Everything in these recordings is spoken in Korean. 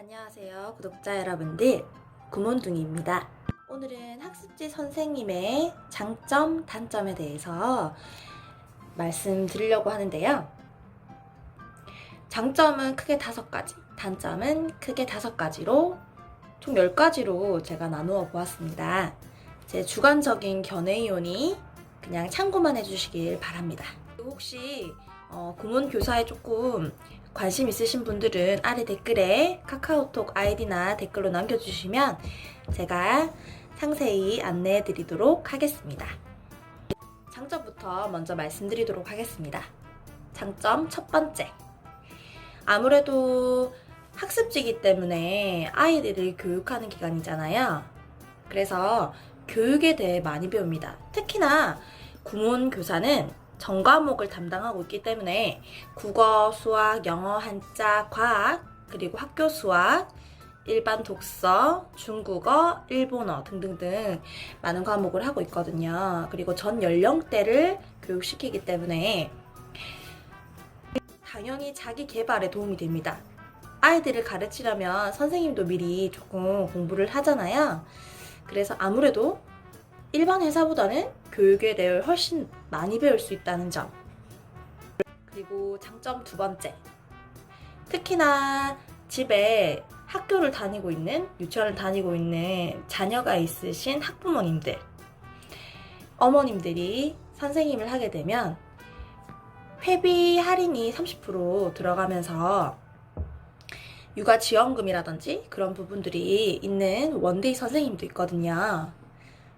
안녕하세요 구독자 여러분들, 구몬둥이입니다. 오늘은 학습지 선생님의 장점, 단점에 대해서 말씀드리려고 하는데요. 장점은 크게 5가지, 단점은 크게 5가지로 총 10가지로 제가 나누어 보았습니다. 제 주관적인 견해이오니 그냥 참고만 해주시길 바랍니다. 혹시 구몬교사에 조금 관심 있으신 분들은 아래 댓글에 카카오톡 아이디나 댓글로 남겨주시면 제가 상세히 안내해 드리도록 하겠습니다. 장점부터 먼저 말씀드리도록 하겠습니다. 장점 첫 번째. 아무래도 학습지이기 때문에 아이들을 교육하는 기간이잖아요. 그래서 교육에 대해 많이 배웁니다. 특히나 구몬교사는 전 과목을 담당하고 있기 때문에 국어, 수학, 영어, 한자, 과학, 그리고 학교 수학, 일반 독서, 중국어, 일본어 등등등 많은 과목을 하고 있거든요. 그리고 전 연령대를 교육시키기 때문에 당연히 자기 개발에 도움이 됩니다. 아이들을 가르치려면 선생님도 미리 조금 공부를 하잖아요. 그래서 아무래도 일반 회사보다는 교육에 대해 훨씬 많이 배울 수 있다는 점. 그리고 장점 두 번째. 특히나 집에 학교를 다니고 있는, 유치원을 다니고 있는 자녀가 있으신 학부모님들, 어머님들이 선생님을 하게 되면 회비 할인이 30% 들어가면서 육아지원금이라든지 그런 부분들이 있는 원데이 선생님도 있거든요.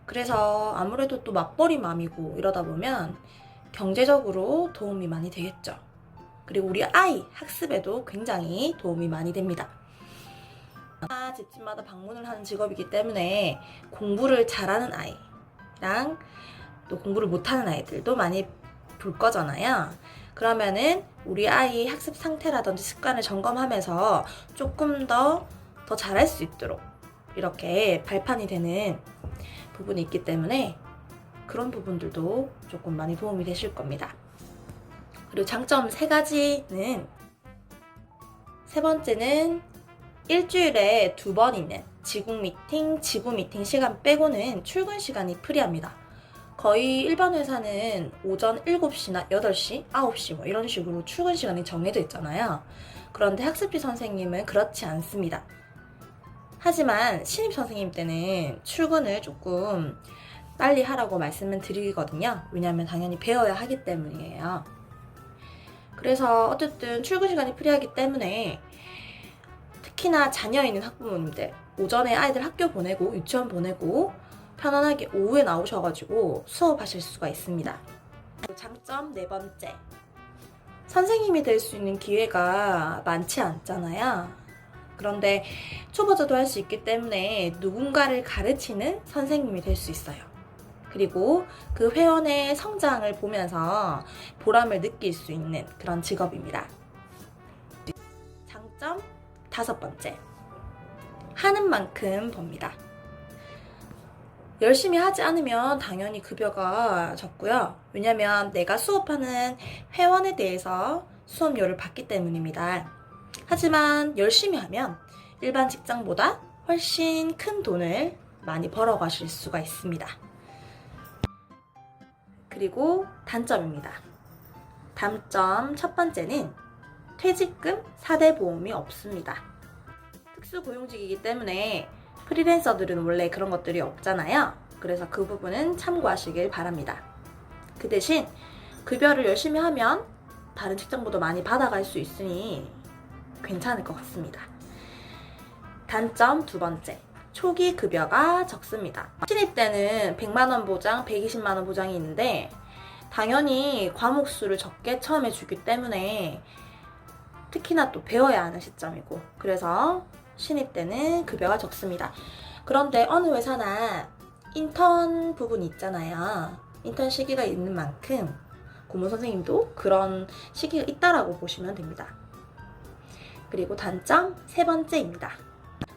그래서 아무래도 또 맞벌이 맘이고 이러다 보면 경제적으로 도움이 많이 되겠죠. 그리고 우리 아이 학습에도 굉장히 도움이 많이 됩니다. 집집마다 방문을 하는 직업이기 때문에 공부를 잘하는 아이랑 또 공부를 못하는 아이들도 많이 볼 거잖아요. 그러면은 우리 아이 학습 상태라든지 습관을 점검하면서 조금 더 잘할 수 있도록 이렇게 발판이 되는 부분이 있기 때문에 그런 부분들도 조금 많이 도움이 되실 겁니다. 그리고 장점 3가지는, 세 번째는 일주일에 2번 있는 지국 미팅, 지부 미팅 시간 빼고는 출근 시간이 프리합니다. 거의 일반 회사는 오전 7시나 8시, 9시 뭐 이런 식으로 출근 시간이 정해져 있잖아요. 그런데 학습지 선생님은 그렇지 않습니다. 하지만 신입 선생님 때는 출근을 조금 빨리 하라고 말씀을 드리거든요. 왜냐하면 당연히 배워야 하기 때문이에요. 그래서 어쨌든 출근 시간이 프리하기 때문에 특히나 자녀 있는 학부모님들, 오전에 아이들 학교 보내고 유치원 보내고 편안하게 오후에 나오셔가지고 수업하실 수가 있습니다. 장점 4번째. 선생님이 될 수 있는 기회가 많지 않잖아요. 그런데 초보자도 할 수 있기 때문에 누군가를 가르치는 선생님이 될 수 있어요. 그리고 그 회원의 성장을 보면서 보람을 느낄 수 있는 그런 직업입니다. 장점 5번째. 하는 만큼 법니다. 열심히 하지 않으면 당연히 급여가 적고요. 왜냐면 내가 수업하는 회원에 대해서 수업료를 받기 때문입니다. 하지만 열심히 하면 일반 직장보다 훨씬 큰 돈을 많이 벌어가실 수가 있습니다. 그리고 단점입니다. 단점 첫 번째는 퇴직금 4대 보험이 없습니다. 특수고용직이기 때문에 프리랜서들은 원래 그런 것들이 없잖아요. 그래서 그 부분은 참고하시길 바랍니다. 그 대신 급여를 열심히 하면 다른 직장보다 많이 받아갈 수 있으니 괜찮을 것 같습니다. 단점 2번째. 초기 급여가 적습니다. 신입 때는 100만원 보장, 120만원 보장이 있는데 당연히 과목 수를 적게 처음에 주기 때문에 특히나 또 배워야 하는 시점이고, 그래서 신입 때는 급여가 적습니다. 그런데 어느 회사나 인턴 부분이 있잖아요. 인턴 시기가 있는 만큼 고문 선생님도 그런 시기가 있다라고 보시면 됩니다. 그리고 단점 3번째입니다.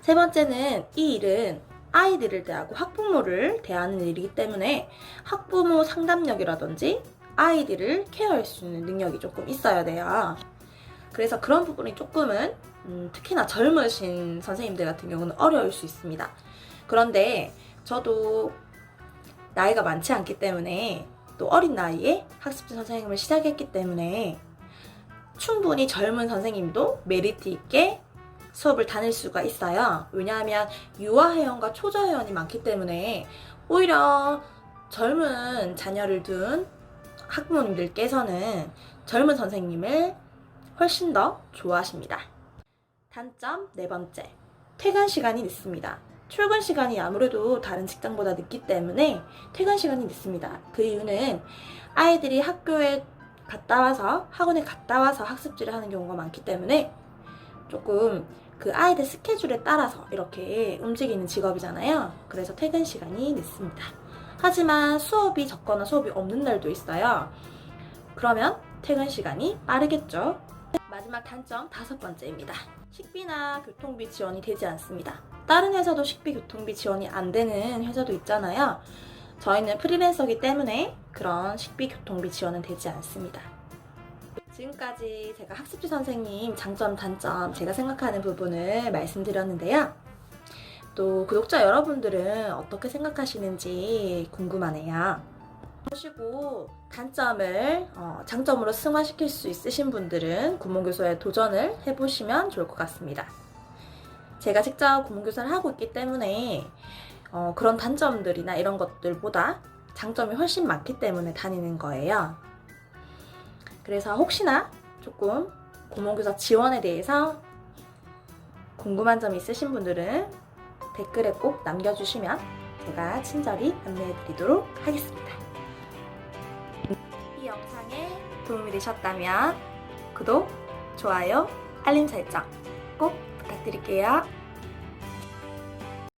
3번째는 이 일은 아이들을 대하고 학부모를 대하는 일이기 때문에 학부모 상담력이라든지 아이들을 케어할 수 있는 능력이 조금 있어야 돼요. 그래서 그런 부분이 조금은 특히나 젊으신 선생님들 같은 경우는 어려울 수 있습니다. 그런데 저도 나이가 많지 않기 때문에 또 어린 나이에 학습지 선생님을 시작했기 때문에 충분히 젊은 선생님도 메리트 있게 수업을 다닐 수가 있어요. 왜냐하면 유아 회원과 초저 회원이 많기 때문에 오히려 젊은 자녀를 둔 학부모님들께서는 젊은 선생님을 훨씬 더 좋아하십니다. 단점 네 번째, 퇴근 시간이 늦습니다. 출근 시간이 아무래도 다른 직장보다 늦기 때문에 퇴근 시간이 늦습니다. 그 이유는 아이들이 학교에 갔다 와서 학원에 갔다 와서 학습지를 하는 경우가 많기 때문에 조금 그 아이들 스케줄에 따라서 이렇게 움직이는 직업이잖아요. 그래서 퇴근 시간이 늦습니다. 하지만 수업이 적거나 수업이 없는 날도 있어요. 그러면 퇴근 시간이 빠르겠죠. 마지막 단점 다섯 번째입니다. 식비나 교통비 지원이 되지 않습니다. 다른 회사도 식비, 교통비 지원이 안 되는 회사도 있잖아요. 저희는 프리랜서이기 때문에 그런 식비, 교통비 지원은 되지 않습니다. 지금까지 제가 학습지 선생님 장점, 단점, 제가 생각하는 부분을 말씀드렸는데요. 또 구독자 여러분들은 어떻게 생각하시는지 궁금하네요. 보시고 단점을 장점으로 승화시킬 수 있으신 분들은 구몬교사에 도전을 해보시면 좋을 것 같습니다. 제가 직접 구몬교사를 하고 있기 때문에 그런 단점들이나 이런 것들보다 장점이 훨씬 많기 때문에 다니는 거예요. 그래서 혹시나 조금 구몬교사 지원에 대해서 궁금한 점이 있으신 분들은 댓글에 꼭 남겨주시면 제가 친절히 안내해드리도록 하겠습니다. 이 영상에 도움이 되셨다면 구독, 좋아요, 알림 설정 꼭 부탁드릴게요.